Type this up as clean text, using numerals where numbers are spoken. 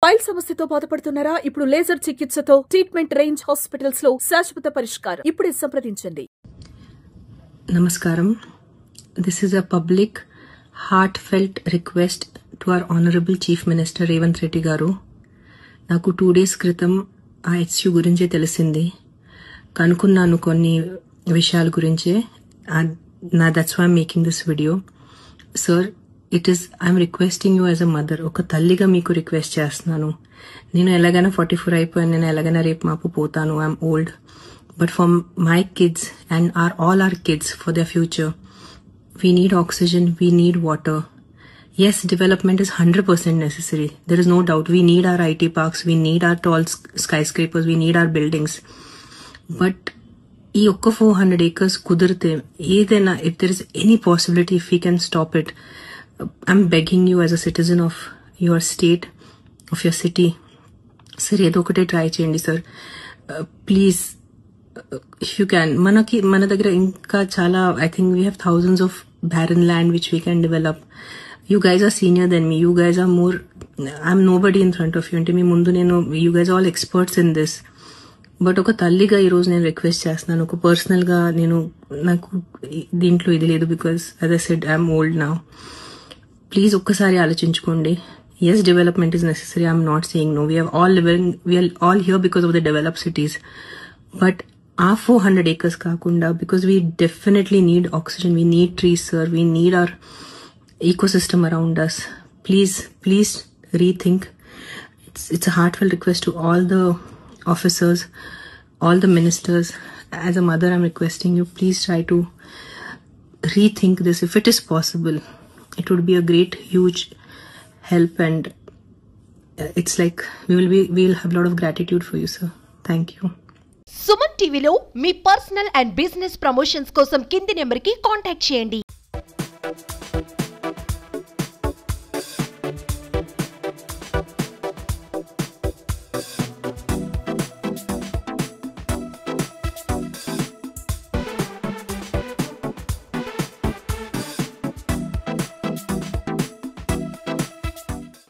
Pile సమస్యతో బాధపడుతున్నారా? ఇప్పుడు లేజర్ చికిత్సతో ట్రీట్మెంట్ రేంజ్ హాస్పిటల్స్ లో శాశ్వత పరిష్కారం. ఇప్పుడే సంప్రదించండి. Namaskaram. This is a public, heartfelt request to our Honorable Chief Minister Revanth Reddy Garu. నాకు 2 days క్రితం ఆ హెచ్యూ గురించే తెలిసింది. కనుక్కున్నాను కొన్ని విషయాల గురించే. That's why I'm making this video. Sir, I'm requesting you as a mother. ఒక తల్లిగా మీకు రిక్వెస్ట్ చేస్తున్నాను. నేను ఎలాగైనా 44 అయిపోయాను. నేను ఎలాగైనా రేపు మాపు పోతాను. I'm old. But for my kids and all our kids, for their future, we need oxygen, we need water. Yes, development is 100% necessary. There is no doubt. We need our IT parks, we need our tall skyscrapers, we need our buildings. But ఈ ఒక్క 400 acres కుదిరితే ఏదైనా, if there is any possibility, if we can stop it, I'm begging you as a citizen of your state, of your city. Sir, ఏదో ఒకటే try చేయండి sir. Please, if you can. మన దగ్గర ఇంకా చాలా, I think we have thousands of barren land which we can develop. You guys are senior than me. You guys are more, I'm nobody in front of you. అంటే మీ ముందు నేను, you guys are all experts in this. But ఒక తల్లిగా ఈరోజు నేను request చేస్తున్నాను. ఒక personal గా నాకు దీంట్లో ఇది లేదు, because as I said, I'm old now. Please ఒక్కసారి ఆలోచించుకోండి. Yes, development is necessary. I'm not saying no. We are all here because of the developed cities. But our 400 acres kakunda, because we definitely need oxygen. We need trees, sir. We need our ecosystem around us. Please rethink. It's a heartfelt request to all the officers, all the ministers. As a mother, I'm requesting you, please try to rethink this. If it is possible, it would be a great, huge help, and it's like we'll have a lot of gratitude for you, sir. Thank you. Suman టీవీలో మీ personal and business promotions కోసం కింది నెంబర్కి contact చేయండి.